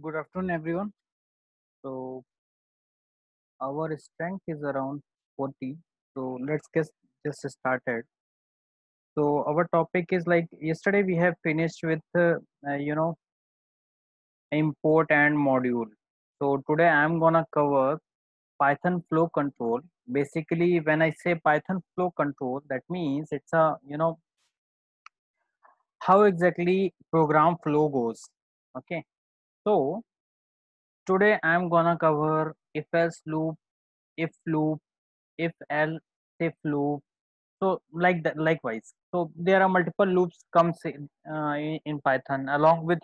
Good afternoon, everyone. So our strength is around 40. So let's get just started. So our topic is like yesterday we have finished with import and module. So today I'm gonna cover Python flow control. Basically, when I say Python flow control, that means it's a how exactly program flow goes. Okay. So today I'm gonna cover if else loop, if loop, if else if loop, so like that likewise. So there are multiple loops comes in Python. Along with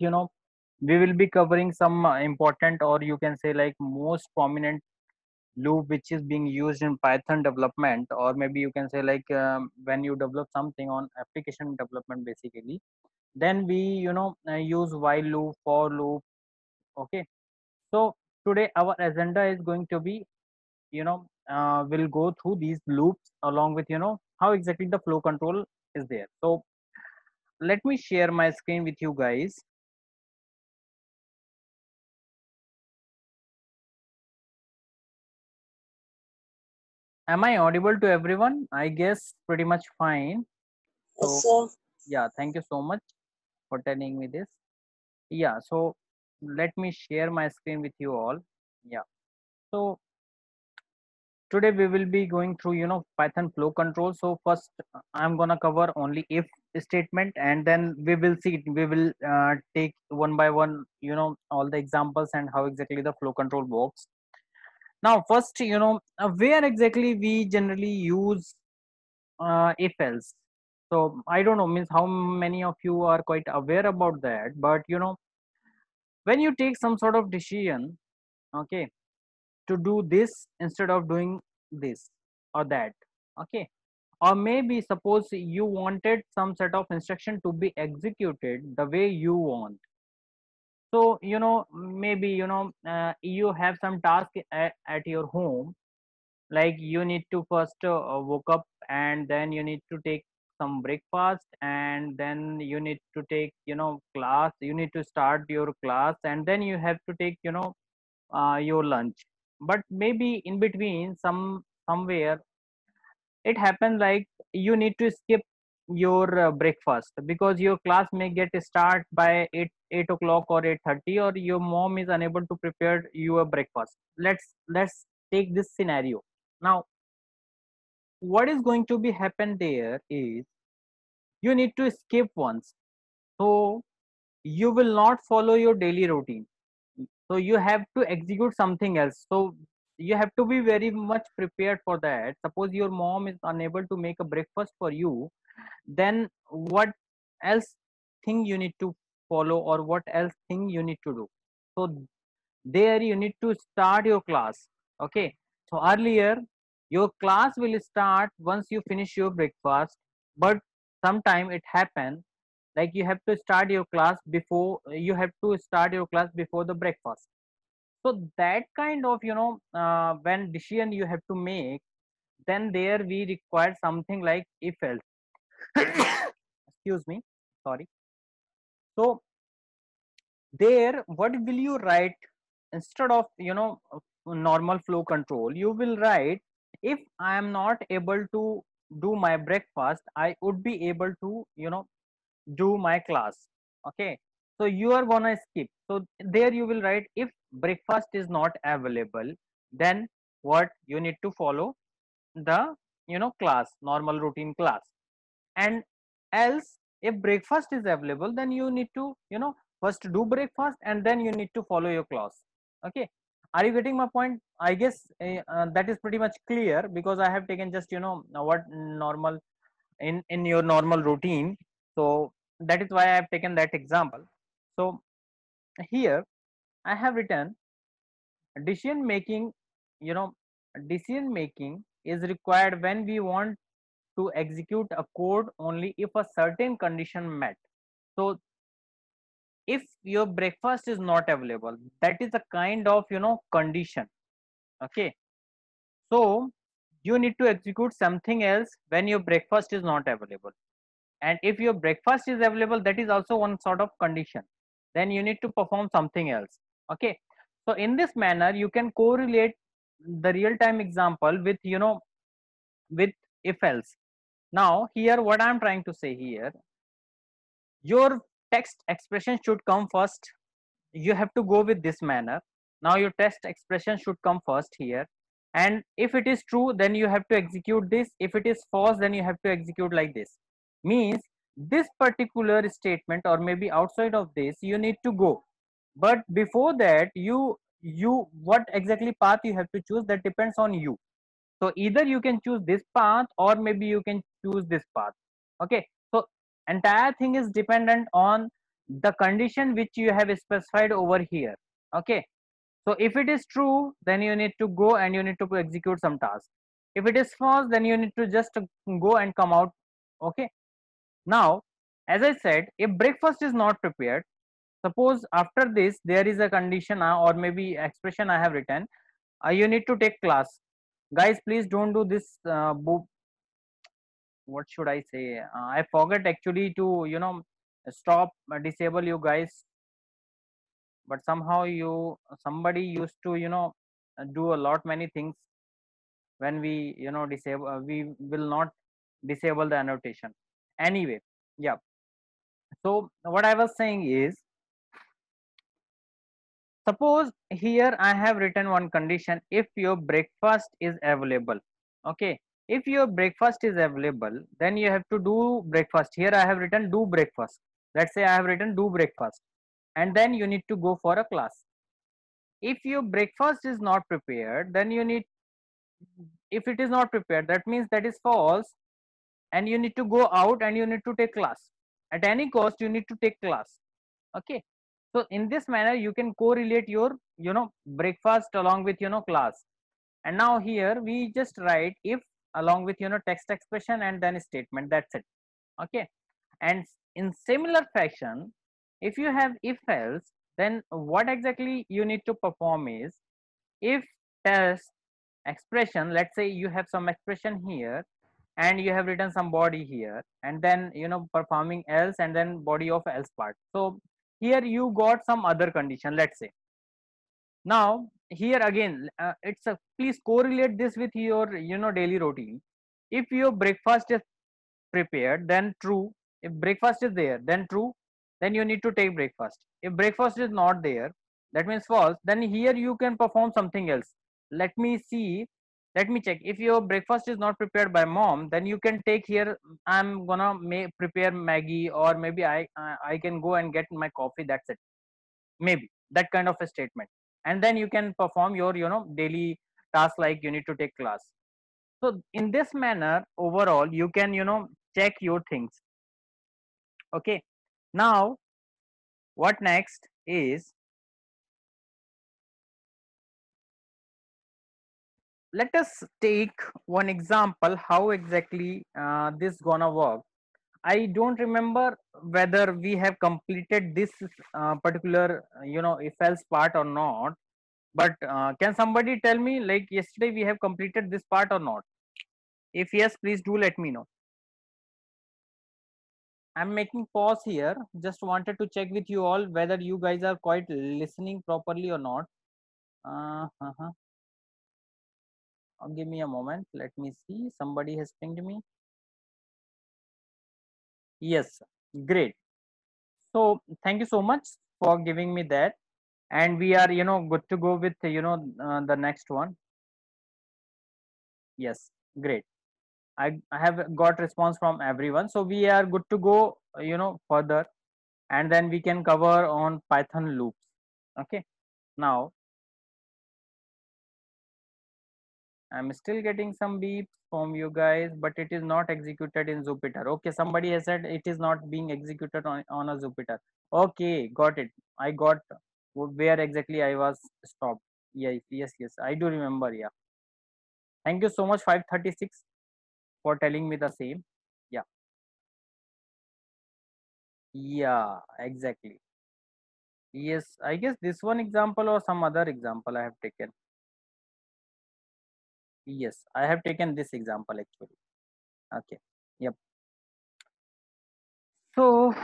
we will be covering some important, or you can say like most prominent loop which is being used in Python development, or maybe you can say like when you develop something on application development basically, then we use while loop, for loop. Okay. So today our agenda is going to be we'll go through these loops, along with how exactly the flow control is there. So let me share my screen with you guys. Am I audible to everyone? I guess pretty much fine. So Yes, sir. yeah, thank you so much for telling me this. Yeah, so let me share my screen with you all. Yeah. So today we will be going through Python flow control. So first I'm gonna cover only if statement, and then we will take one by one all the examples and how exactly the flow control works. Now first, where exactly we generally use if else. So I don't know, means how many of you are quite aware about that, but when you take some sort of decision, okay, to do this instead of doing this or that. Okay. Or maybe suppose you wanted some set of instruction to be executed the way you want. So maybe you have some task at your home, like you need to first woke up, and then you need to take some breakfast, and then you need to take class, you need to start your class, and then you have to take your lunch. But maybe in between somewhere it happens like you need to skip your breakfast because your class may get start by 8 o'clock or 8:30, or your mom is unable to prepare you a breakfast. Let's take this scenario. Now what is going to be happen there is you need to skip once, so you will not follow your daily routine, so you have to execute something else. So you have to be very much prepared for that. Suppose your mom is unable to make a breakfast for you, then what else thing you need to follow, or what else thing you need to do. So there you need to start your class. Okay. So earlier your class will start once you finish your breakfast, but sometime it happen like you have to start your class before, you have to start your class before the breakfast. So that kind of when decision you have to make, then there we require something like if else. Excuse me, sorry. So there what will you write instead of normal flow control? You will write, if I am not able to do my breakfast, I would be able to do my class. Okay. So you are gonna skip. So there you will write, if breakfast is not available, then what you need to follow, the class, normal routine class. And else, if breakfast is available, then you need to first do breakfast, and then you need to follow your class. Okay. Are you getting my point? I guess that is pretty much clear, because I have taken just what normal in your normal routine. So that is why I have taken that example. So here I have written decision making. you know Decision making is required when we want to execute a code only if a certain condition met. So if your breakfast is not available, that is a kind of condition. Okay. So you need to execute something else when your breakfast is not available, and if your breakfast is available, that is also one sort of condition. Then you need to perform something else. Okay, so in this manner you can correlate the real time example with with if else. Now here what I'm trying to say here, your text expression should come first. You have to go with this manner. Now your text expression should come first here, and if it is true then you have to execute this, if it is false then you have to execute like this. Means this particular statement or maybe outside of this you need to go, but before that you what exactly path you have to choose, that depends on you. So either you can choose this path or maybe you can choose this path. Okay, so entire thing is dependent on the condition which you have specified over here. Okay, so if it is true then you need to go and you need to execute some task. If it is false then you need to just go and come out. Okay, now as I said, if breakfast is not prepared, suppose after this there is a condition or maybe expression I have written, you need to take class. Guys, please don't do this. What should I say? I forgot actually to stop disable you guys, but somehow somebody used to do a lot many things when we disable. We will not disable the annotation. Anyway, yeah. So what I was saying is, suppose here I have written one condition, if your breakfast is available. Okay, if your breakfast is available, then you have to do breakfast. Here I have written do breakfast. Let's say I have written do breakfast, and then you need to go for a class. If your breakfast is not prepared, then you need, if it is not prepared, that means that is false, and you need to go out and you need to take class. At any cost, you need to take class. Okay, so in this manner you can correlate your breakfast along with class. And now here we just write if along with text expression and then statement, that's it. Okay, and in similar fashion, if you have if else, then what exactly you need to perform is, if test expression, let's say you have some expression here and you have written some body here, and then performing else and then body of else part. So here you got some other condition, let's say. Now here again, it's a, please correlate this with your daily routine. If your breakfast is prepared, then true. If breakfast is there, then true. Then you need to take breakfast. If breakfast is not there, that means false. Then here you can perform something else. Let me see. Let me check. If your breakfast is not prepared by mom, then you can take here. I'm gonna prepare Maggie, or maybe I can go and get my coffee. That's it. Maybe that kind of a statement, and then you can perform your daily task, like you need to take class. So in this manner overall you can check your things. Okay, now what next is, let us take one example how exactly this gonna work. I don't remember whether we have completed this particular if else part or not, but can somebody tell me, like yesterday we have completed this part or not? If yes, please do let me know. I'm making pause here. Just wanted to check with you all whether you guys are quite listening properly or not. Uh-huh. Give me a moment. Let me see. Somebody has pinged me. Yes, great. So thank you so much for giving me that. And we are, good to go with, the next one. Yes, great. I have got response from everyone. So we are good to go, further, and then we can cover on Python loops. Okay. Now I'm still getting some beeps from you guys, but it is not executed in Jupyter. Okay, somebody has said it is not being executed on a Jupyter. Okay, got it. I got where exactly I was stopped. Yes, yes, yes. I do remember. Yeah. Thank you so much, 536, for telling me the same. Yeah. Yeah, exactly. Yes, I guess this one example or some other example I have taken. Yes, I have taken this example actually. Okay. Yep. So,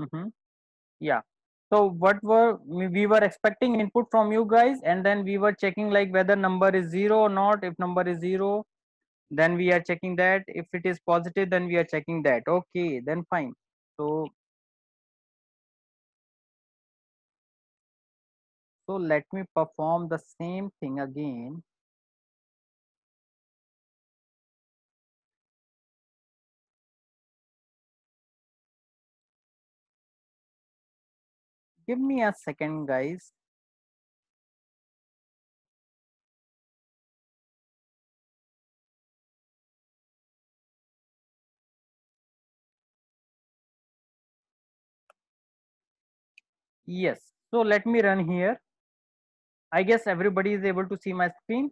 mhm. Yeah. So what were we were expecting input from you guys, and then we were checking like whether number is 0 or not. If number is 0, then we are checking that. If it is positive, then we are checking that. Okay, then fine. So let me perform the same thing again. Give me a second, guys. Yes. So let me run here. I guess everybody is able to see my screen.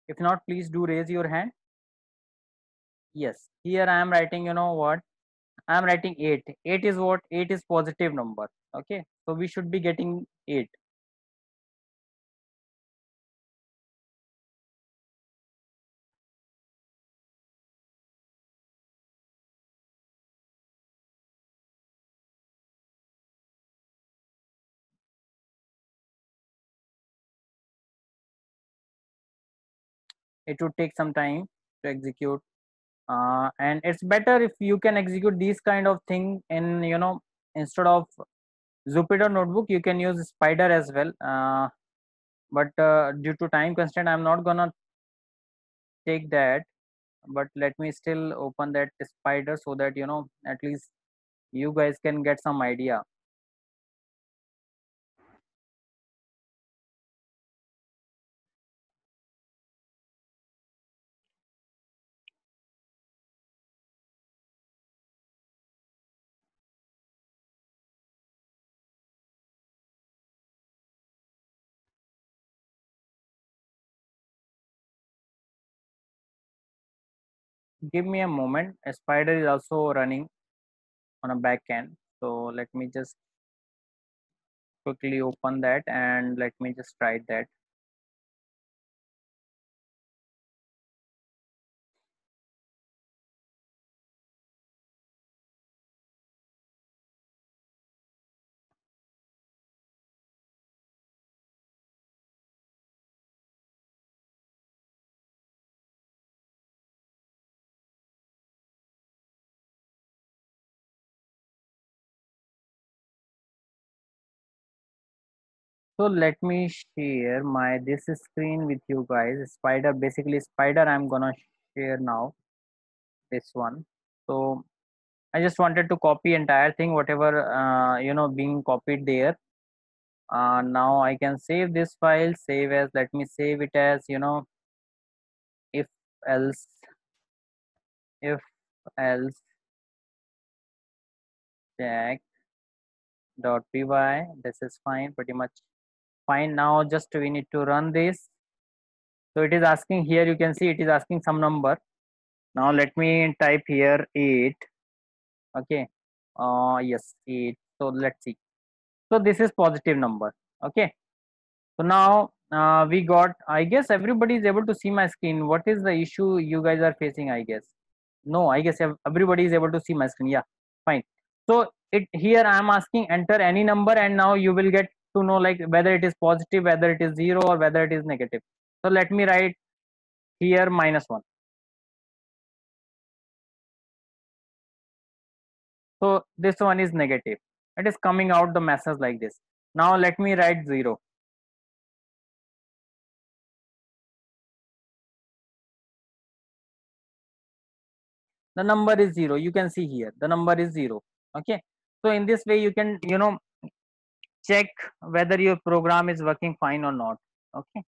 If not, please do raise your hand. Yes. Here I am writing, you know what? I am writing 8. 8 is what? 8 is positive number. Okay. So we should be getting 8. It would take some time to execute. And it's better if you can execute these kind of thing in, instead of Jupyter notebook, you can use Spider as well. But due to time constraint, I'm not gonna take that. But let me still open that Spider so that at least you guys can get some idea. Give me a moment. A Spider is also running on a back end. So let me just quickly open that and let me just try that. So let me share my this screen with you guys. Spider, basically Spider, I'm gonna share now this one. So I just wanted to copy entire thing, whatever being copied there. Now I can save this file. Save as, let me save it as if else, if else check dot py. This is fine, pretty much fine. Now just we need to run this. So it is asking here, you can see it is asking some number. Now let me type here 8. Okay. Yes, 8. So let's see. So this is positive number. Okay. So now we got, I guess everybody is able to see my screen. What is the issue you guys are facing, I guess? No, I guess everybody is able to see my screen. Yeah, fine. So it here I am asking enter any number, and now you will get to know like whether it is positive, whether it is 0, or whether it is negative. So let me write here -1. So this one is negative. It is coming out the message like this. Now let me write 0. The number is 0. You can see here the number is 0. Okay. So in this way you can check whether your program is working fine or not. Okay.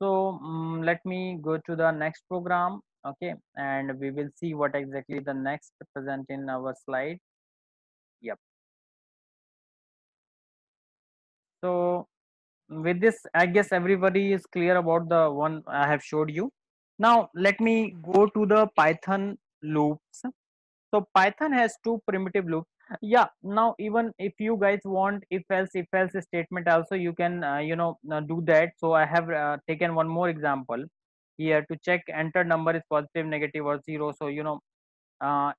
So let me go to the next program. Okay, and we will see what exactly the next present in our slide. Yep. So with this, I guess everybody is clear about the one I have showed you. Now let me go to the Python loops. So Python has two primitive loops. Yeah. Now even if you guys want if else statement also, you can do that. So I have taken one more example here to check enter number is positive, negative, or 0. So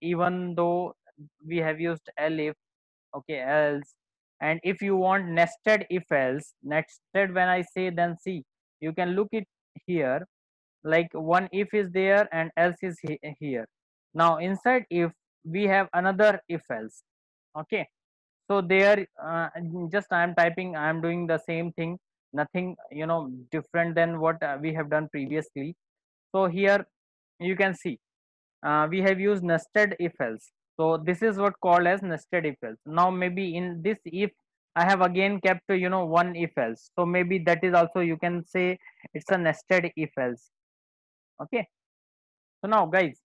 even though we have used elif, okay, else. And if you want nested if else, nested, when I say, then see, you can look it here, like one if is there and else is here. Now inside if, we have another if else, okay. So there, just I am typing, I am doing the same thing, nothing different than what we have done previously. So here you can see, we have used nested if else. So this is what called as nested if else. Now maybe in this if, I have again kept one if else, so maybe that is also, you can say, it's a nested if else, okay. So now guys,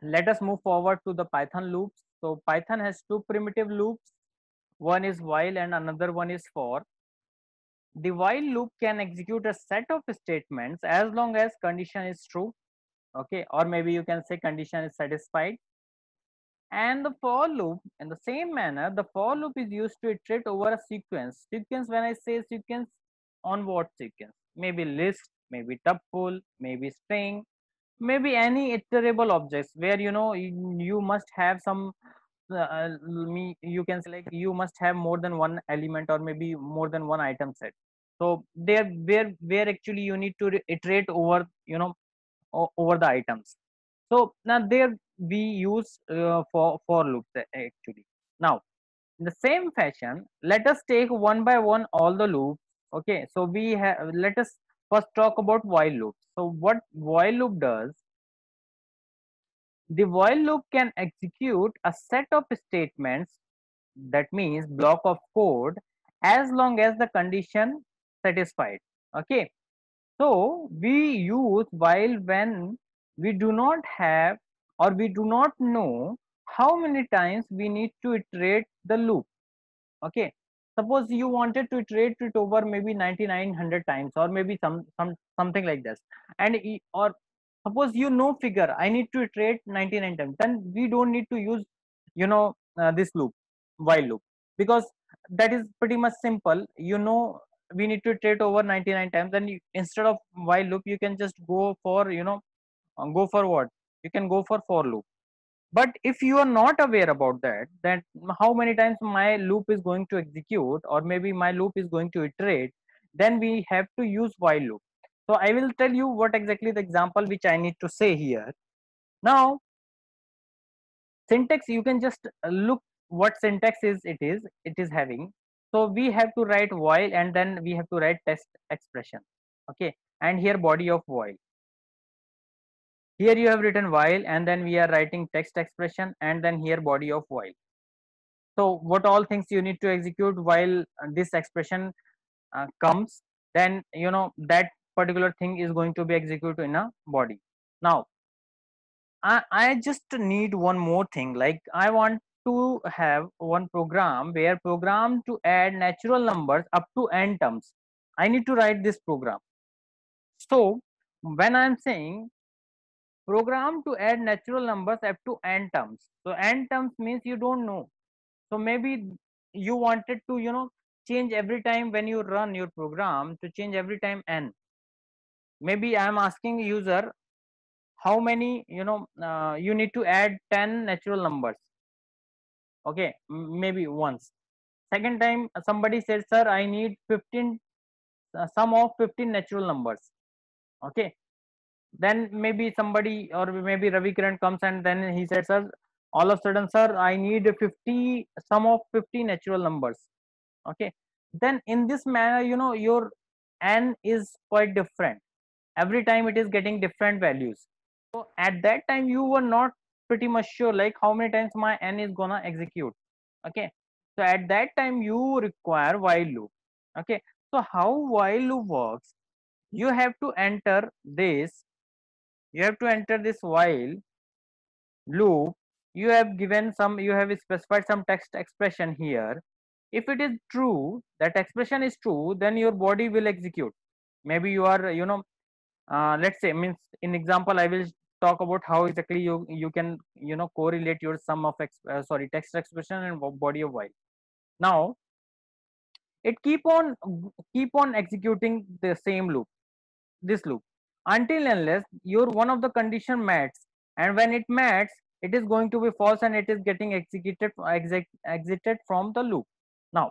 let us move forward to the Python loops. So Python has two primitive loops, one is while and another one is for. The while loop can execute a set of statements as long as condition is true, okay, or maybe you can say condition is satisfied. And the for loop, in the same manner, the for loop is used to iterate over a sequence. When I say sequence, on what sequence? Maybe list, maybe tuple, maybe string, maybe any iterable objects where you must have some, you can say, like, you must have more than one element or maybe more than one item set. So there, where actually you need to iterate over, over the items. So now there we use for loops, actually. Now in the same fashion, let us take one by one all the loops, okay. So we have, let us first talk about while loop. So what while loop does, the while loop can execute a set of statements, that means block of code, as long as the condition satisfied, okay. So we use while when we do not have, or we do not know how many times we need to iterate the loop, okay. Suppose you wanted to iterate it over maybe 9900 times, or maybe something like this, and or suppose figure, I need to iterate 99 times, then we don't need to use this loop, while loop, because that is pretty much simple. We need to iterate over 99 times, then instead of while loop, you can just go for go for what, you can go for loop. But if you are not aware about that, then how many times my loop is going to execute, or maybe my loop is going to iterate, then we have to use while loop. So I will tell you what exactly the example which I need to say here. Now syntax, you can just look what syntax it is having. So we have to write while, and then we have to write test expression, okay. And here body of while, here you have written while, and then we are writing text expression, and then here body of while. So what all things you need to execute while this expression comes, then that particular thing is going to be executed in a body. Now I just need one more thing, like I want to have one program where program to add natural numbers up to n terms. I need to write this program. So when I'm saying program to add natural numbers up to n terms, so n terms means you don't know. So maybe you wanted to change every time when you run your program, to change every time n. Maybe I am asking user how many, you need to add 10 natural numbers, okay. Maybe once. Second time somebody said, sir, I need 15, sum of 15 natural numbers, okay. Then maybe somebody, or maybe Ravi Kiran comes, and then he said, sir, all of a sudden, sir, I need 50, sum of 50 natural numbers, okay. Then in this manner, your n is quite different. Every time it is getting different values. So at that time you were not pretty much sure, like how many times my n is gonna execute, okay. So at that time you require while loop, okay. So how while loop works, you have to enter this, while loop. You have given some, you have specified some text expression here. If it is true, that expression is true, then your body will execute. Maybe you are, let's say, means in example I will talk about how exactly you can correlate your sum of sorry, text expression and body of while. Now it keep on executing the same loop, this loop, until unless your one of the condition matches. And when it matches, it is going to be false and it is getting exited from the loop. Now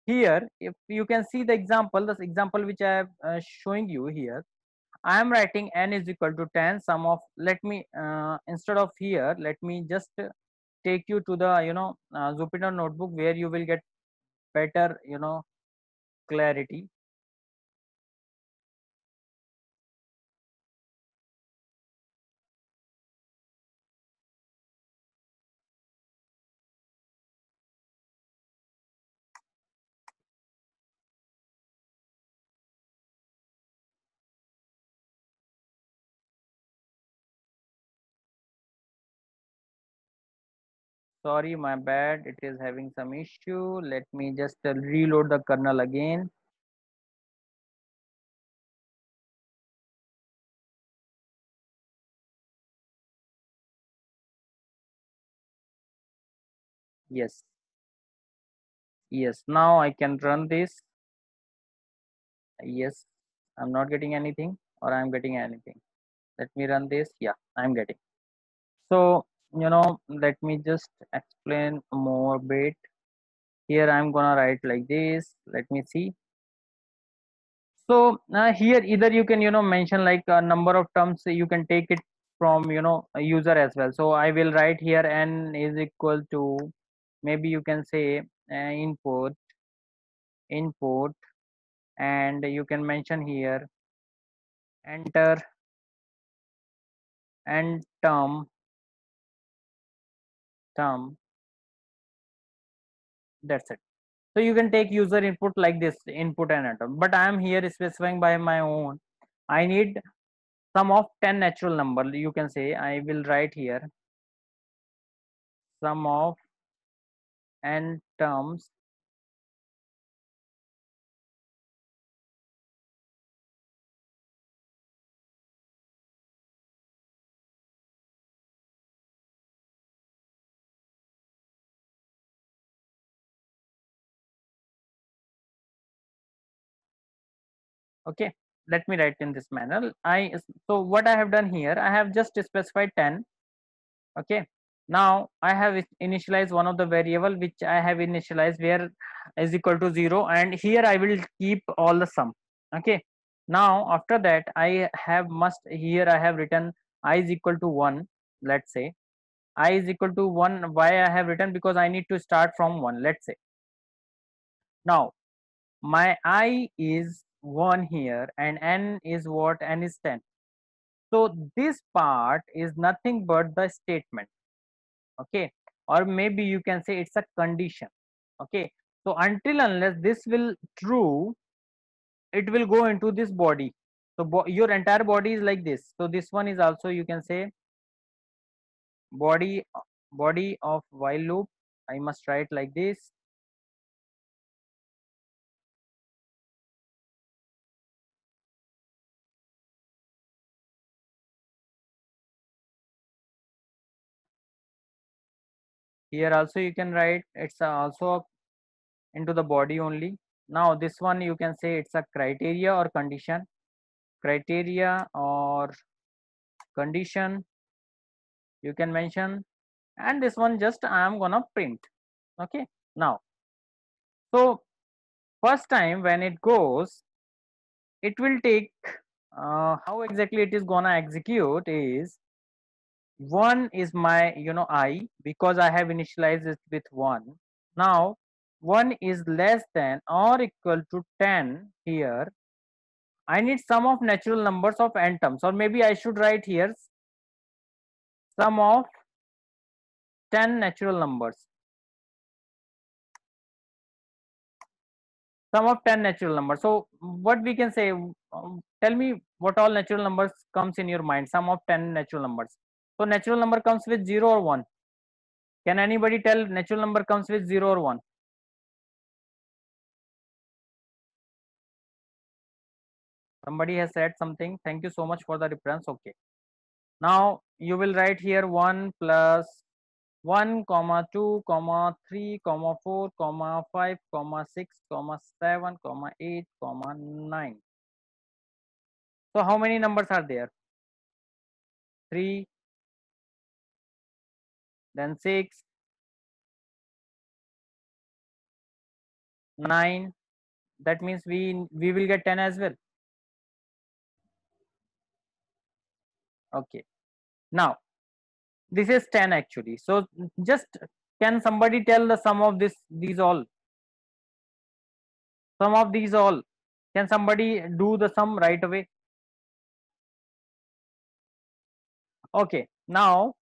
here, if you can see the example, this example which I am showing you here, I am writing n is equal to 10 sum of, let me instead of here, let me just take you to the Jupyter notebook where you will get better clarity. Sorry, my bad, it is having some issue. Let me just reload the kernel again. Yes, yes, now I can run this. Yes, I'm not getting anything, or I'm getting anything. Let me run this. Yeah, I'm getting. So, let me just explain more bit. Here I'm gonna write like this. Let me see. So here either you can mention like a number of terms, you can take it from a user as well. So I will write here n is equal to, maybe you can say input, and you can mention here enter and term. That's it. So you can take user input like this, input and enter, but I am here specifying by my own. I need sum of 10 natural number. You can say I will write here sum of n terms. Okay, let me write in this manner. So what I have done here, I have just specified 10. Okay, now I have initialized one of the variable which I have initialized where is equal to 0, and here I will keep all the sum. Okay, now after that I have must, here I have written I is equal to 1. Let's say I is equal to 1. Why I have written? Because I need to start from 1. Let's say now my I is 1 here, and n is what? N is 10. So this part is nothing but the statement. Okay, or maybe you can say it's a condition. Okay, so until unless this will true, it will go into this body. So your entire body is like this. So this one is also, you can say, body body of while loop. I must write like this. Here also you can write it's also into the body only. Now this one you can say it's a criteria or condition, criteria or condition, you can mention, and this one just I am gonna print. Okay, now so first time when it goes, it will take how exactly it is gonna execute is, one is my I, because I have initialized it with 1. Now 1 is less than or equal to 10. Here I need sum of natural numbers of n terms, or maybe I should write here sum of 10 natural numbers. Sum of 10 natural numbers. So what we can say, tell me what all natural numbers comes in your mind. Sum of 10 natural numbers. So natural number comes with 0 or 1. Can anybody tell natural number comes with 0 or 1? Somebody has said something. Thank you so much for the reference. Okay. Now you will write here 1 plus 1 comma 2 comma 3 comma 4 comma 5 comma 6 comma 7 comma 8 comma 9. So how many numbers are there? 3, then 6, 9. That means we will get 10 as well. Okay, now this is 10 actually. So just, can somebody tell the sum of these all, sum of these all? Can somebody do the sum right away? Okay, now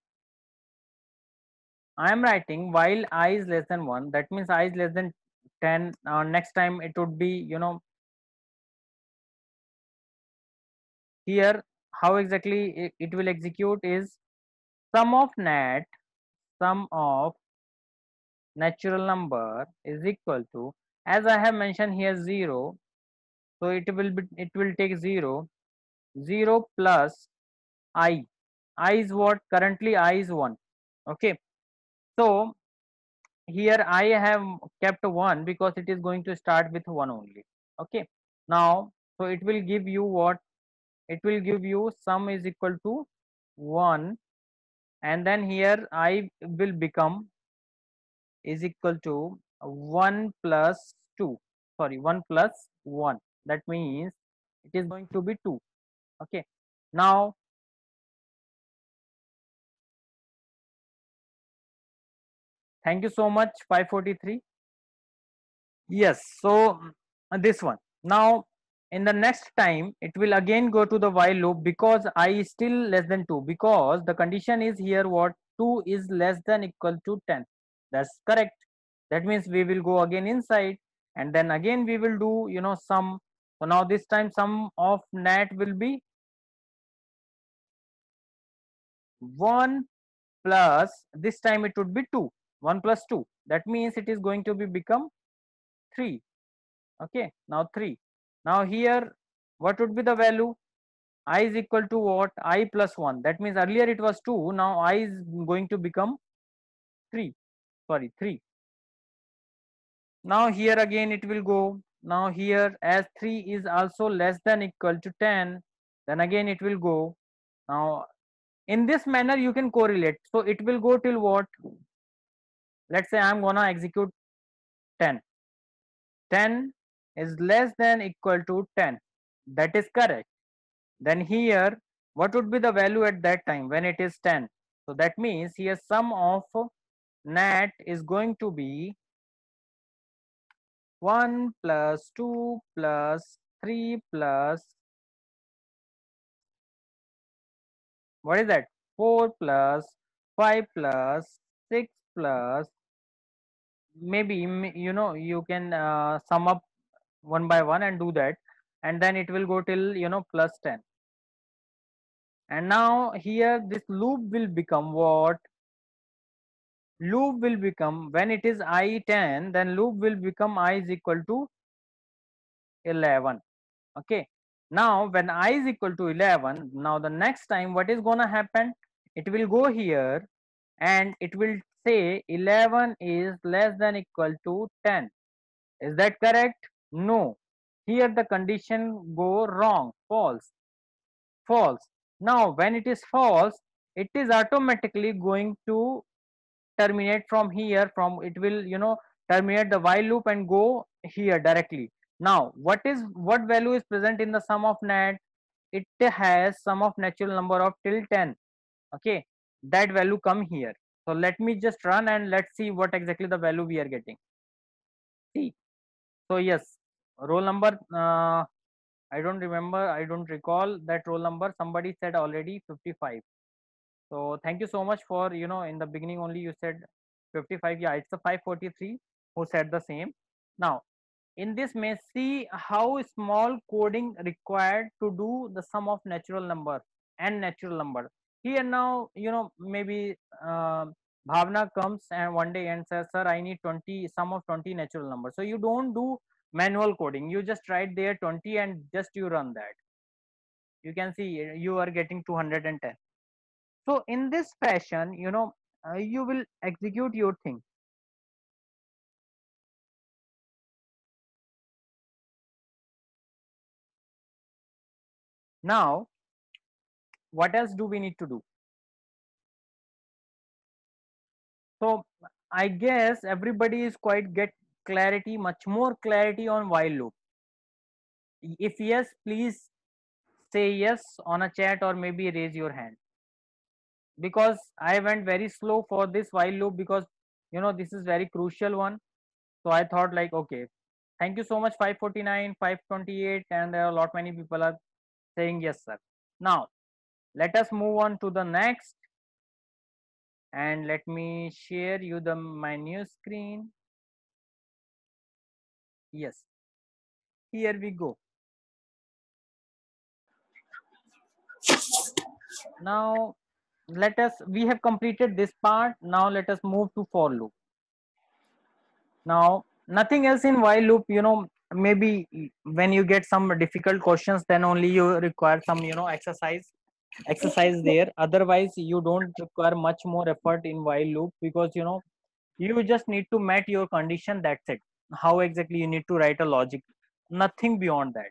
I am writing while I is less than 1, that means I is less than 10. Next time it would be, here how exactly it will execute is sum of sum of natural number is equal to, as I have mentioned here, 0. So it will take 0, 0 plus I is what? Currently I is 1. Okay, so here I have kept 1 because it is going to start with 1 only. Okay, now so it will give you what? It will give you sum is equal to 1, and then here I will become is equal to 1 plus 2, sorry, 1 plus 1. That means it is going to be 2. Okay, now thank you so much, 543. Yes, so this one. Now in the next time it will again go to the while loop because I is still less than 2, because the condition is here what? 2 is less than equal to 10. That's correct. That means we will go again inside, and then again we will do, sum. So now this time sum of nat will be 1 plus, this time it would be 2, 1 plus 2. That means it is going to be become 3. Okay, now 3. Now here what would be the value? I is equal to what? I plus 1. That means earlier it was 2, now I is going to become 3, sorry, 3. Now here again it will go. Now here, as 3 is also less than equal to 10, then again it will go. Now in this manner you can correlate. So it will go till what? Let's say I'm gonna execute 10. 10 is less than equal to 10. That is correct. Then here what would be the value at that time when it is 10? So that means here sum of nat is going to be 1 plus 2 plus 3 plus, what is that, 4 plus 5 plus 6 plus, maybe you can sum up one by one and do that, and then it will go till plus 10. And now here this loop will become what? Loop will become, when it is I 10, then loop will become I is equal to 11. Okay, now when I is equal to 11, now the next time what is gonna happen? It will go here and it will say 11 is less than equal to 10. Is that correct? No, here the condition go wrong, false, false. Now when it is false, it is automatically going to terminate from here, from it will terminate the while loop and go here directly. Now what value is present in the sum of nat? It has sum of natural number of till 10. Okay, that value come here. So let me just run and let's see what exactly the value we are getting. See, so yes, roll number, I don't remember, I don't recall that roll number. Somebody said already 55. So thank you so much for, in the beginning only you said 55. Yeah, it's a 543 who said the same. Now in this may see how small coding required to do the sum of natural number and natural number. Here now, maybe Bhavna comes and one day and says, sir, I need 20, sum of 20 natural numbers. So you don't do manual coding, you just write there 20 and just you run that. You can see you are getting 210. So in this fashion, you will execute your thing. Now what else do we need to do? So I guess everybody is quite get clarity, much more clarity on while loop. If yes, please say yes on a chat or maybe raise your hand, because I went very slow for this while loop, because this is very crucial one. So I thought like, okay, thank you so much, 549, 528, and there are a lot many people are saying yes, sir. Now let us move on to the next, and let me share you the my new screen. Yes, here we go. Now we have completed this part. Now let us move to for loop. Now nothing else in while loop, maybe when you get some difficult questions, then only you require some exercise there. Otherwise you don't require much more effort in while loop, because you just need to met your condition, that's it. How exactly you need to write a logic, nothing beyond that.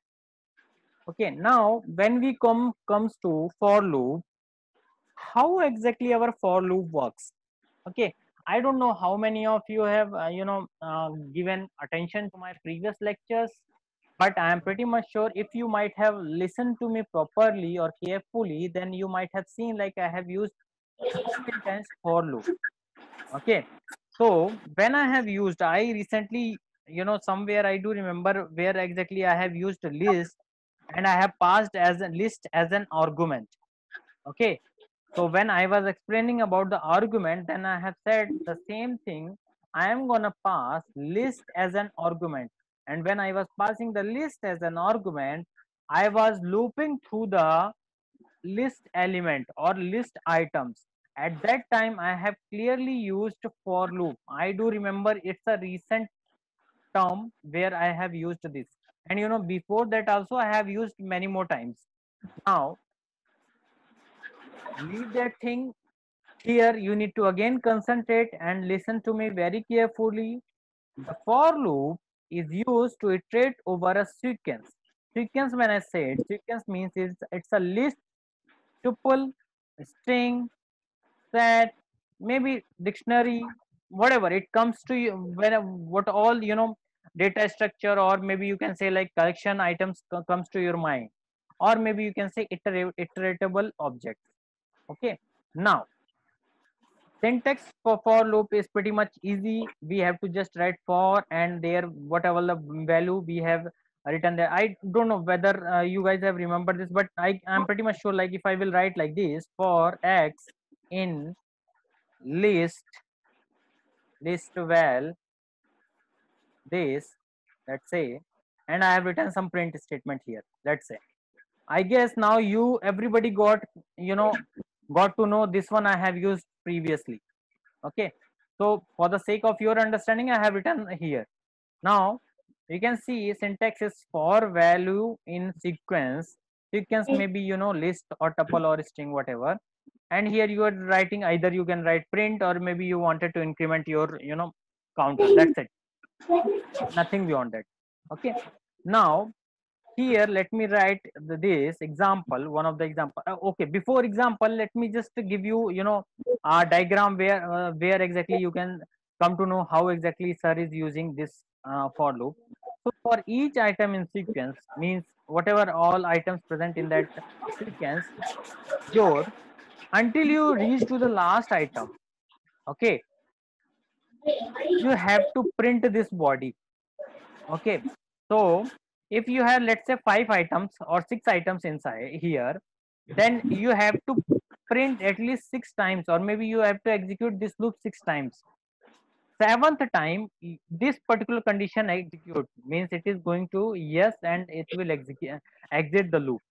Okay, now when we comes to for loop, how exactly our for loop works. Okay, I don't know how many of you have given attention to my previous lectures, but I am pretty much sure if you might have listened to me properly or carefully, then you might have seen like I have used present tense for loop. Okay, so when I have used, I recently, somewhere I do remember where exactly I have used a list, and I have passed as a list as an argument. Okay, so when I was explaining about the argument, then I have said the same thing. I am gonna pass list as an argument, and when I was passing the list as an argument, I was looping through the list element or list items. At that time, I have clearly used for loop. I do remember it's a recent term where I have used this, and before that also I have used many more times. Now leave that thing. Here you need to again concentrate and listen to me very carefully. The for loop is used to iterate over a sequence. Sequence, when I say it, sequence means it's a list, tuple, string, set, maybe dictionary, whatever it comes to you, when what all data structure, or maybe you can say like collection items comes to your mind, or maybe you can say iteratable objects. Okay, now syntax for loop is pretty much easy. We have to just write for and there whatever the value we have written there. I don't know whether you guys have remembered this, but I'm pretty much sure, like if I will write like this, for x in list val this, let's say, and I have written some print statement here, let's say. I guess now you everybody got to know this one I have used previously. Okay, so for the sake of your understanding, I have written here. Now you can see syntax is for value in sequence. Sequence may be list or tuple or string, whatever. And here you are writing, either you can write print, or maybe you wanted to increment your counter, that's it, nothing beyond that. Okay, now here let me write this example, one of the example. Okay, before example, let me just give you a diagram where exactly you can come to know how exactly sir is using this for loop. So for each item in sequence, means whatever all items present in that sequence, your until you reach to the last item. Okay, you have to print this body. Okay, so if you have, let's say, 5 items or 6 items inside here, then you have to print at least 6 times, or maybe you have to execute this loop 6 times. Seventh time, this particular condition execute, means it is going to yes, and it will exit the loop.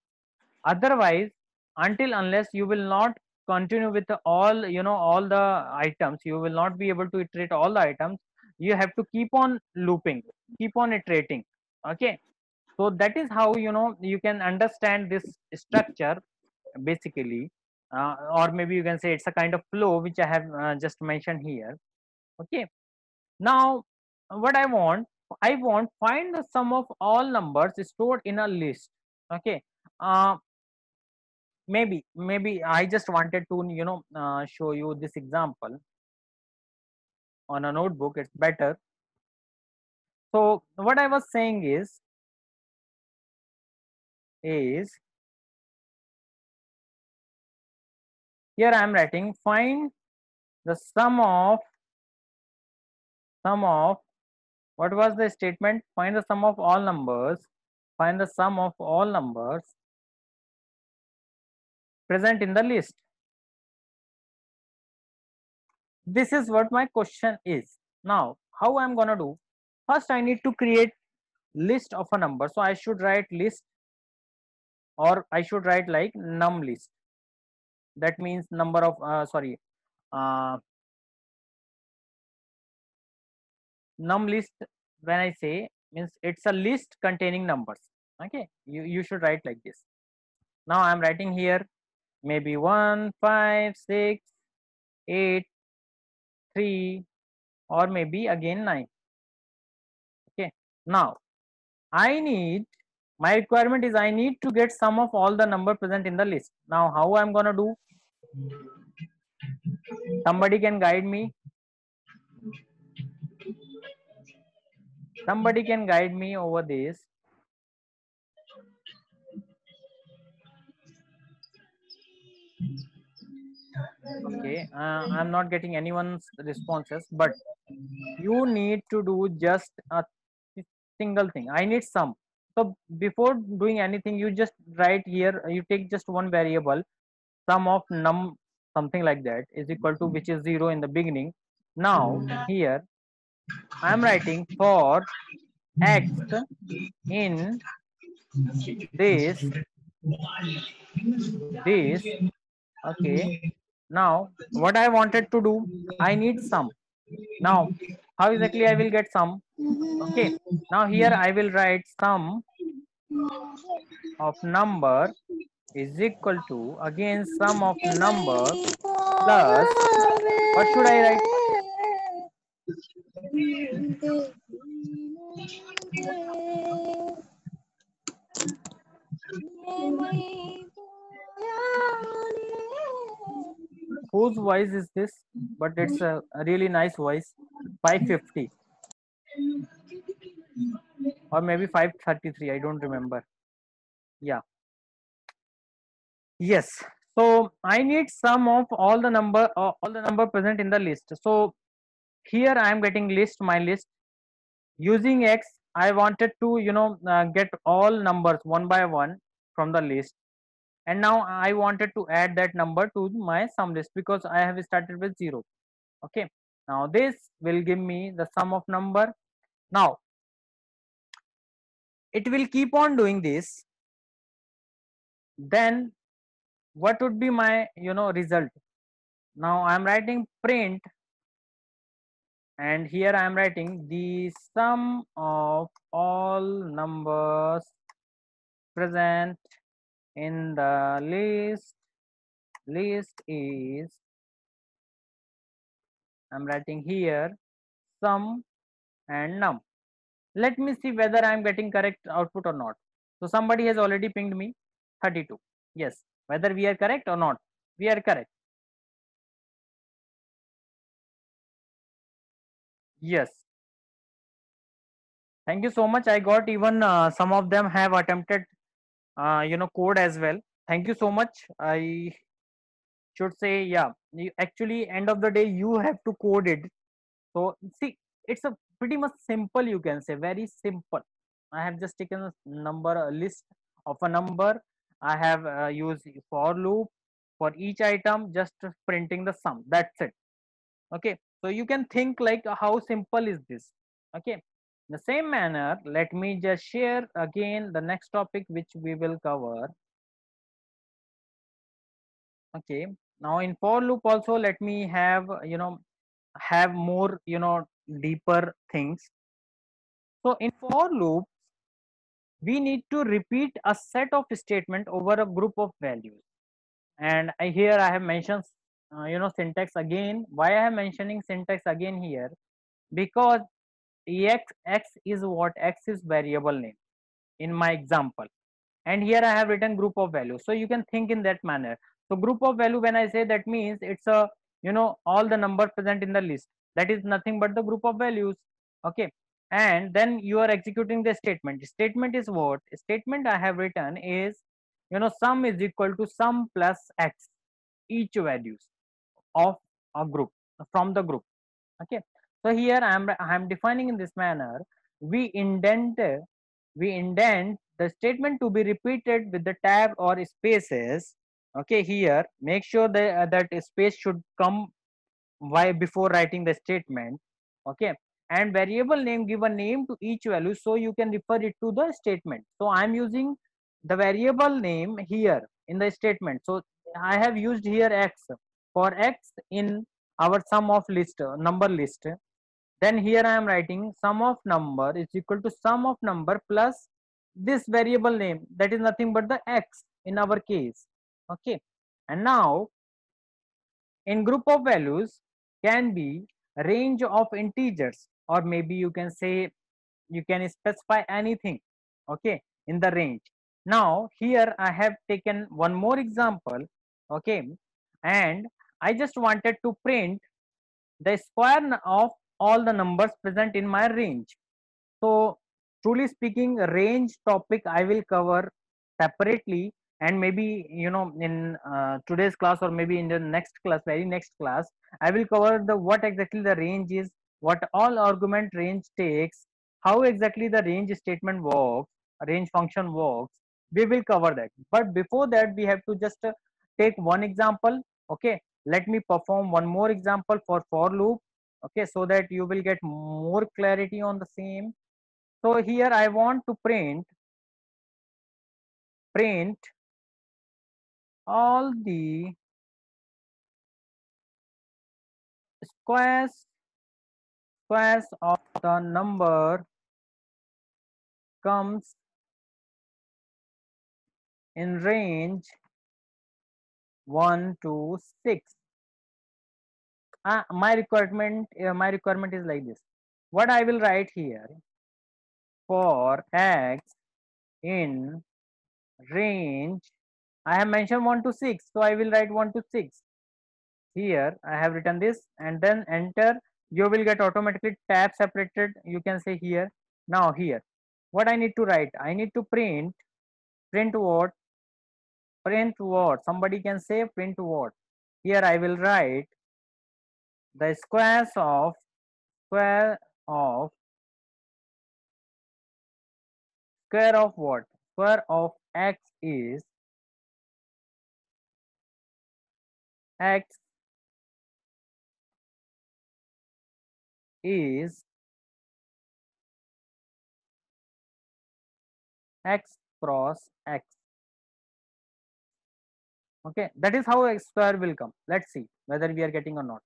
Otherwise, until unless you will not continue with all all the items, you will not be able to iterate all the items. You have to keep on looping, keep on iterating. Okay, so that is how you can understand this structure basically, or maybe you can say it's a kind of flow which I have just mentioned here. Okay, now what I want find the sum of all numbers stored in a list. Okay, uh, maybe I just wanted to show you this example. on a notebook, it's better. So what I was saying is here I am writing find the sum of what was the statement? Find the sum of all numbers. Find the sum of all numbers present in the list. This is what my question is. Now, how I'm gonna do? First, I need to create list of a number. So I should write list, or I should write like num list. That means number of num list. When I say means it's a list containing numbers. Okay, you should write like this. Now I'm writing here maybe 1, 5, 6, 8, 3, or maybe again 9. Okay, now I need, my requirement is I need to get sum of all the number present in the list. Now how I'm gonna do? Somebody can guide me. Somebody can guide me over this. Okay, I'm not getting anyone's responses, but you need to do just a single thing. I need sum. So before doing anything, you just write here, you take just one variable, sum of num something like that is equal to, which is 0 in the beginning. Now here I am writing for x in this. Okay, now what I wanted to do, I need sum. Now how exactly I will get sum? Okay, now here I will write sum of number is equal to, again, sum of number plus, what should I write? Whose voice is this? But it's a really nice voice. 550 or maybe 533, I don't remember. Yeah, yes. So I need sum of all the number present in the list. So here I am getting list, my list. Using x, I wanted to get all numbers one by one from the list, and now I wanted to add that number to my sum list because I have started with 0. Okay, now this will give me the sum of number. Now it will keep on doing this. Then what would be my result? Now I am writing print, and here I am writing the sum of all numbers present in the list is, I'm writing here sum and num. Let me see whether I am getting correct output or not. So somebody has already pinged me 32. Yes, whether we are correct or not, we are correct. Yes, thank you so much. I got even some of them have attempted code as well. Thank you so much. I should say, yeah, actually end of the day you have to code it. So see, it's a pretty much simple, you can say, very simple. I have just taken a list of a number. I have used for loop for each item, just printing the sum. That's it. Okay, so you can think like how simple is this. Okay, in the same manner, let me just share again the next topic which we will cover. Okay, now in for loop also, let me have more deeper things. So in for loop, we need to repeat a set of statement over a group of values. And here I have mentioned syntax again. Why I am mentioning syntax again here? Because x is what? X is variable name in my example, and here I have written group of values. So you can think in that manner. So group of value, when I say, that means it's a all the number present in the list. that is nothing but the group of values. Okay, and then you are executing the statement. Statement is what? Statement I have written is, sum is equal to sum plus x, each values of a group, from the group. Okay, so here I am defining in this manner. We indent the statement to be repeated with the tab or spaces. Okay, here make sure that a space should come why before writing the statement. Okay, and variable name, give a name to each value so you can refer it to the statement. So I am using the variable name here in the statement. So I have used here x for x in our sum of list, number list. Then here I am writing sum of number is equal to sum of number plus this variable name, that is nothing but the x in our case. Okay, and now in group of values can be a range of integers, or maybe you can say, you can specify anything. Okay, in the range. Now here I have taken one more example. Okay, and I just wanted to print the square of all the numbers present in my range. So truly speaking, range topic I will cover separately, and maybe in today's class, or maybe in the next class, very next class, I will cover the what exactly the range is, what all argument range takes, how exactly the range statement works, range function works. We will cover that. But before that, we have to just take one example. Okay, let me perform one more example for loop. Okay, so that you will get more clarity on the same. So here I want to print all the squares of the number comes in range 1 to 6. My requirement is like this. What I will write here, for x in range, I have mentioned 1 to 6, so I will write 1 to 6. Here I have written this, and then enter. You will get automatically tab separated, you can say here. Now here what I need to write, I need to print what somebody can say, print what. Here I will write the square of what, square of x is x cross x. Okay, that is how x square will come. Let's see whether we are getting or not.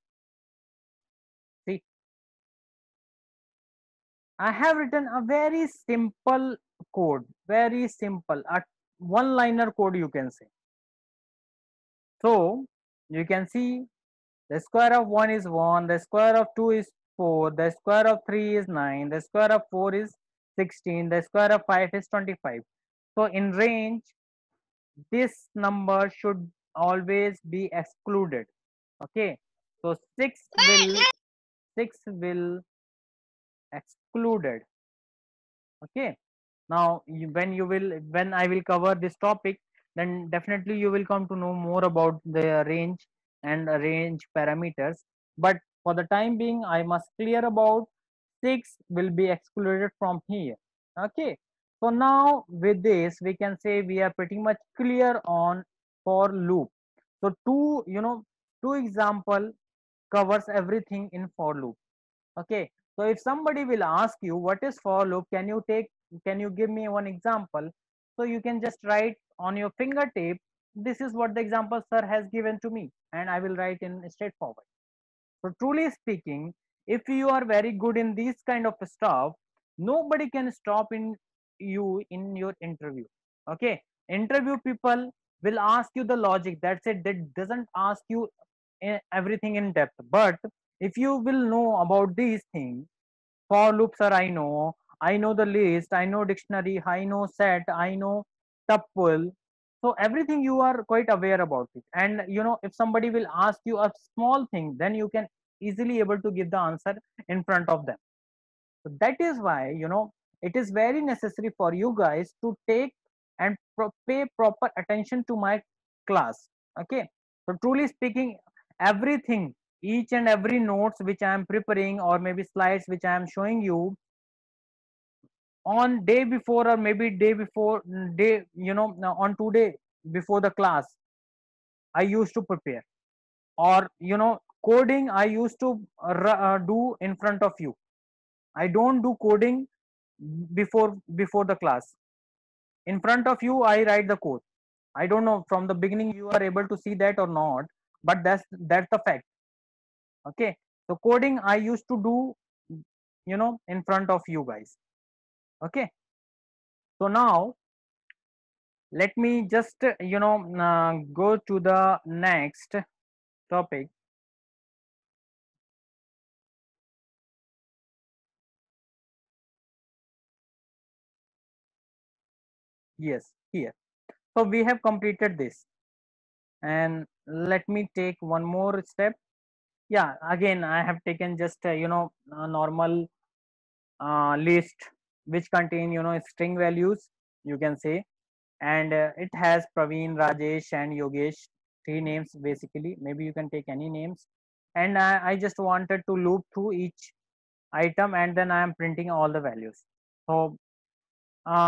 See, I have written a very simple code, very simple, a one liner code you can say. So you can see the square of 1 is 1, the square of 2 is 4, the square of 3 is 9, the square of 4 is 16, the square of 5 is 25. So in range, this number should always be excluded. Okay, so 6 will excluded. Okay, now when I will cover this topic, then definitely you will come to know more about the range and range parameters. But for the time being, I must clear about 6 will be excluded from here. Okay, so now with this we can say we are pretty much clear on for loop. So two example covers everything in for loop. Okay, so if somebody will ask you what is for loop, can you give me one example? So you can just write on your fingertip, this is what the example sir has given to me, and I will write in straightforward. So truly speaking, if you are very good in these kind of stuff, nobody can stop in you in your interview. Okay, interview people will ask you the logic, that's it, that doesn't ask you everything in depth. But if you will know about these things, for loops are, I know the list, I know dictionary, I know set, I know tuple. So everything you are quite aware about it. And if somebody will ask you a small thing, then you can easily able to give the answer in front of them. So that is why, it is very necessary for you guys to take and pay proper attention to my class. Okay. So truly speaking, everything, each and every notes which I am preparing, or maybe slides which I am showing you on day before, or maybe day before day, on 2 day before the class, I used to prepare. Or coding I used to do in front of you. I don't do coding before the class. In front of you I write the code. I don't know from the beginning you are able to see that or not, but that's the fact. Okay. So coding I used to do, in front of you guys. Okay. So now let me just go to the next topic. Yes, here. So we have completed this, and let me take one more step. Yeah, again I have taken just a normal list which contain string values, you can say. And it has Praveen, Rajesh and Yogesh, three names basically. Maybe you can take any names. And I just wanted to loop through each item, and then I am printing all the values. So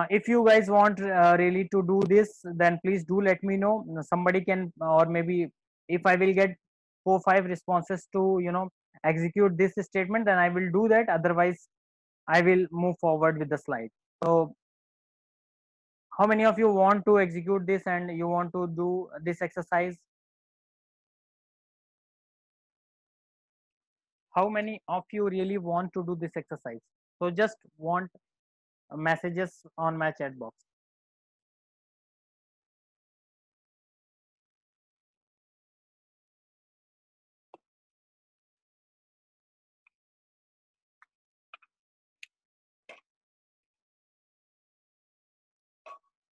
if you guys want really to do this, then please do let me know. Somebody can, or maybe if I will get 4 5 responses to execute this statement, then I will do that. Otherwise I will move forward with the slide. So how many of you want to execute this and you want to do this exercise? How many of you really want to do this exercise? So just want messages on my chat box.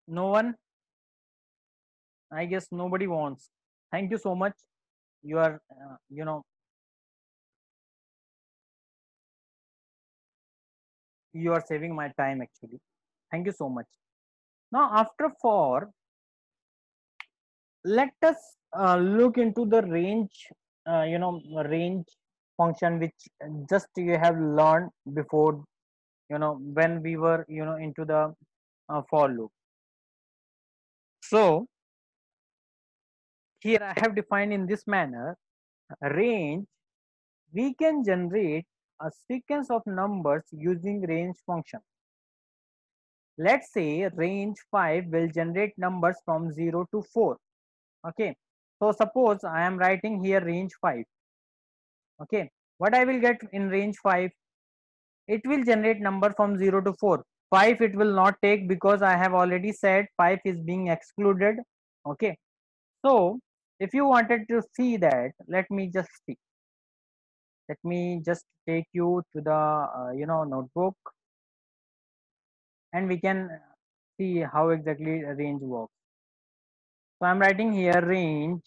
No one? I guess nobody wants. Thank you so much. You are, you are saving my time actually. Thank you so much. Now after for, let us look into the range, range function which just you have learned before, when we were into the for loop. So here I have defined in this manner, range. We can generate a sequence of numbers using range function. Let's say range 5 will generate numbers from 0 to 4. Okay. So suppose I am writing here range 5. Okay. What I will get in range 5? It will generate number from 0 to 4. 5 it will not take, because I have already said 5 is being excluded. Okay. So if you wanted to see that, let me just see. Let me just take you to the notebook, and we can see how exactly range works. So I'm writing here range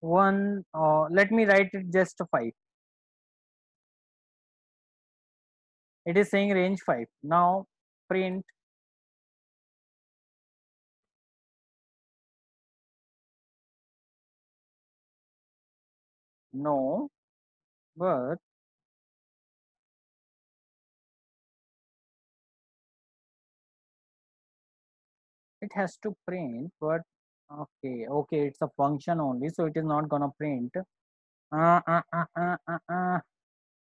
1. Let me write it just 5. It is saying range 5. Now print. No, but it has to print. But okay, it's a function only, so it is not gonna print. uh, uh, uh, uh, uh, uh.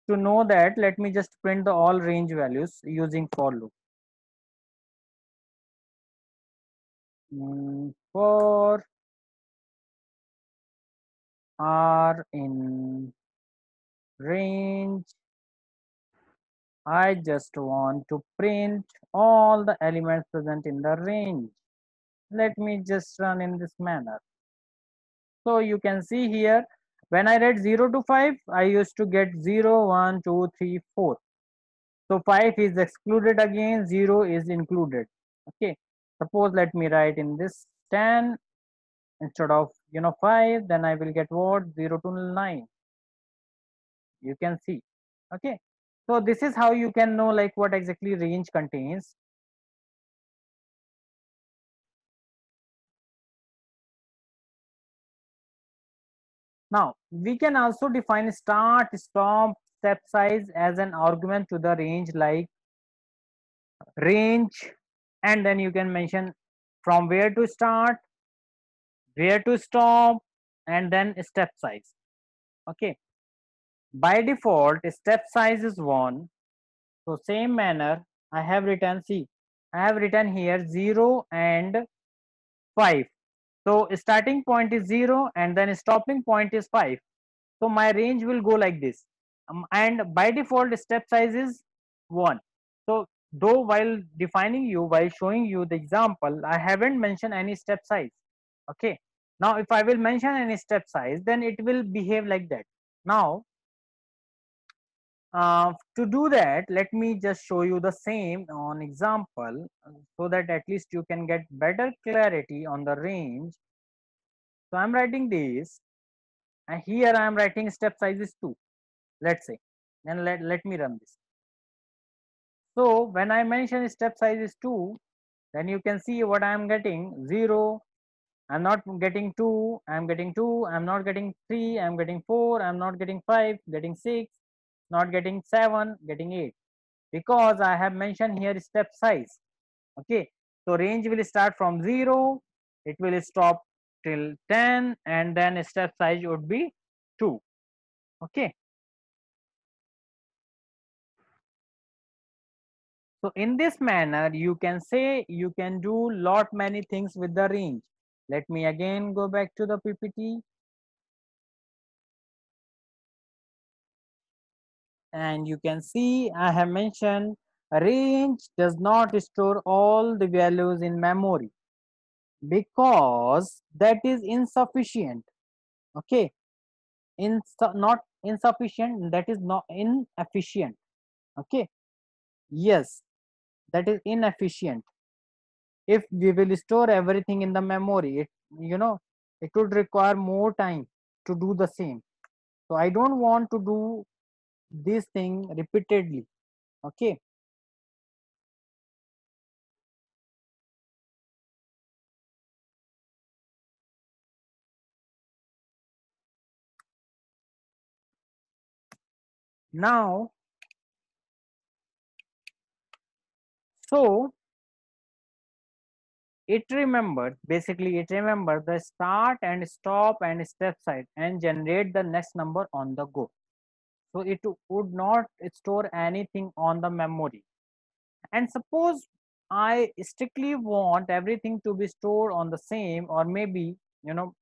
To know that, let me just print the all range values using for loop. For are in range, I just want to print all the elements present in the range. Let me just run in this manner. So you can see here, when I read 0 to 5, I used to get 0, 1, 2, 3, 4. So 5 is excluded again, 0 is included. Okay. Suppose let me write in this 10 instead of 5, then I will get what? 0 to 9. you can see. Okay, so this is how you can know like what exactly range contains. Now we can also define start, stop, step size as an argument to the range, like range, and then you can mention from where to start, where to stop, and then step size. Okay, by default step size is 1. So same manner I have written, see, I have written here 0 and 5. So starting point is 0 and then stopping point is 5. So my range will go like this. And by default step size is 1. So though while defining you, while showing you the example, I haven't mentioned any step size. Okay. Now if I will mention any step size, then it will behave like that. Now to do that, let me just show you the same on example, so that at least you can get better clarity on the range. So I'm writing this, and here I am writing step size is 2, let's say. Then let me run this. So when I mention step size is 2, then you can see what I am getting: 0, I'm not getting 2, I'm getting 2, I'm not getting 3, I'm getting 4, I'm not getting 5, getting 6, not getting 7, getting 8, because I have mentioned here step size. Okay, so range will start from 0, it will stop till 10, and then step size would be 2. Okay, so in this manner you can say you can do lot many things with the range. Let me again go back to the PPT, and you can see I have mentioned range does not store all the values in memory because that is insufficient. Okay, not insufficient, that is not inefficient. Okay, yes, that is inefficient. If we will store everything in the memory, it, you know, it would require more time to do the same. So I don't want to do this thing repeatedly. Okay, now so it remembers, basically it remembers the start and stop and step size and generate the next number on the go. So it would not store anything on the memory. And suppose I strictly want everything to be stored on the same, or maybe, you know,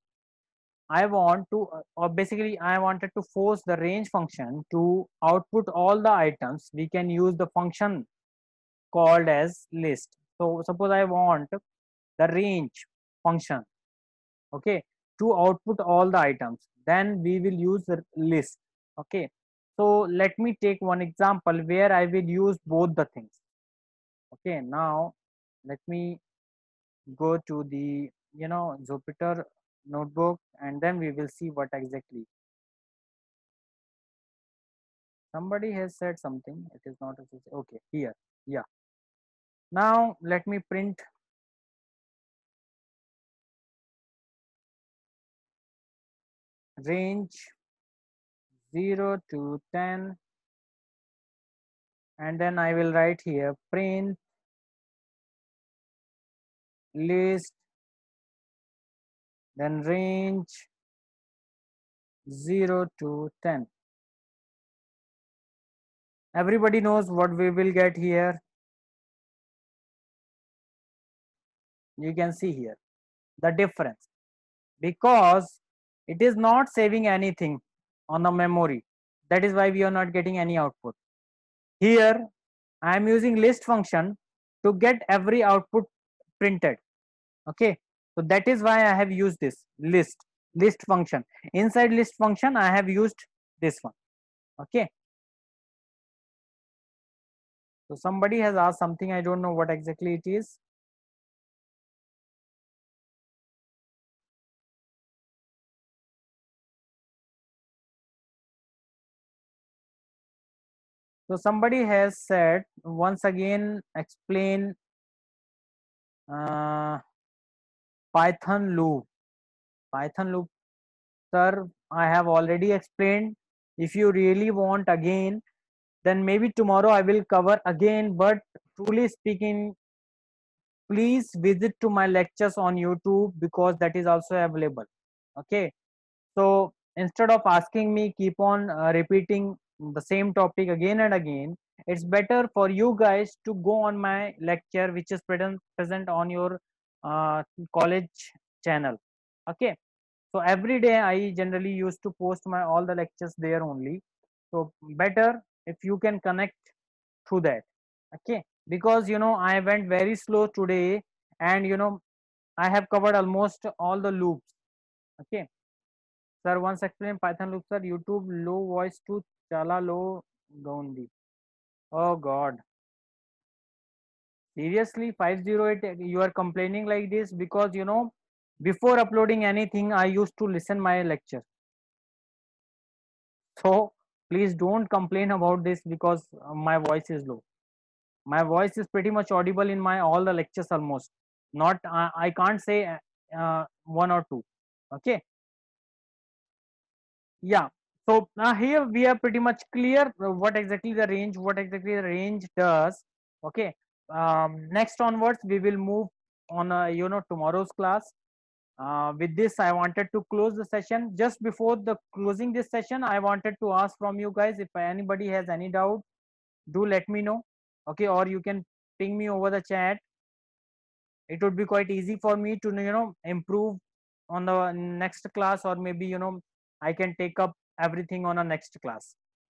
I want to, or basically I wanted to force the range function to output all the items. We can use the function called as list. So suppose I want the range function, okay, to output all the items, then we will use the list. Okay, so let me take one example where I will use both the things. Okay, now let me go to the, you know, Jupyter notebook, and then we will see what exactly. Somebody has said something, it is not okay here. Yeah, now let me print range 0 to 10, and then I will write here print list, then range 0 to 10. Everybody knows what we will get here. You can see here the difference, because it is not saving anything on the memory. That is why we are not getting any output. Here I am using list function to get every output printed. Okay, so that is why I have used this list function. Inside list function I have used this one. Okay, so somebody has asked something, I don't know what exactly it is. So somebody has said, once again explain uh, Python loop. Python loop, sir, I have already explained. If you really want again, then maybe tomorrow I will cover again. But truly speaking, please visit to my lectures on YouTube, because that is also available. Okay, so instead of asking me keep on repeating the same topic again and again, it's better for you guys to go on my lecture, which is present on your uh, college channel. Okay, so every day I generally used to post my all the lectures there only. So better if you can connect through that. Okay, because I went very slow today, and I have covered almost all the loops. Okay, sir, once explain Python loops are YouTube low voice to chala low gaundi. Oh God, seriously, 508, you are complaining like this? Because before uploading anything, I used to listen my lecture. So please don't complain about this, because my voice is low. My voice is pretty much audible in my all the lectures almost. Not I can't say one or two. Okay, yeah. So here we are pretty much clear what exactly the range does. Okay, next onwards we will move on tomorrow's class. With this I wanted to close the session. Just before the closing this session, I wanted to ask from you guys, if anybody has any doubt, do let me know. Okay, or you can ping me over the chat. It would be quite easy for me to improve on the next class, or maybe I can take up everything on a next class.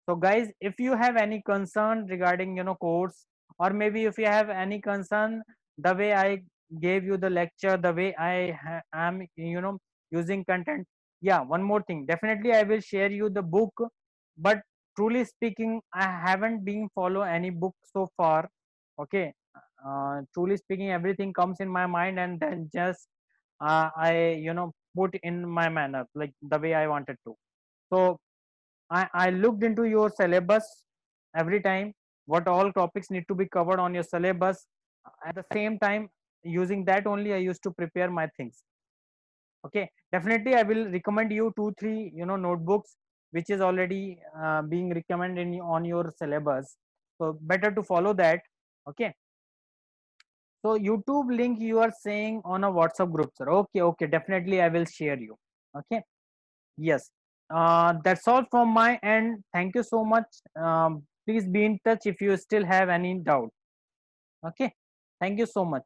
So guys, if you have any concern regarding course, or maybe if you have any concern the way I gave you the lecture, the way am using content. Yeah, one more thing, definitely I will share you the book, but truly speaking I haven't been follow any book so far. Okay, truly speaking everything comes in my mind, and then just I put in my manner, like the way I wanted to. So I looked into your syllabus every time, what all topics need to be covered on your syllabus. At the same time, using that only I used to prepare my things. Okay, definitely I will recommend you 2 3 notebooks which is already being recommended on your syllabus. So better to follow that. Okay, so YouTube link you are saying on a WhatsApp group, sir. Okay, okay, definitely I will share you. Okay, yes. That's all from my end. Thank you so much. Please be in touch if you still have any doubt. Okay, thank you so much.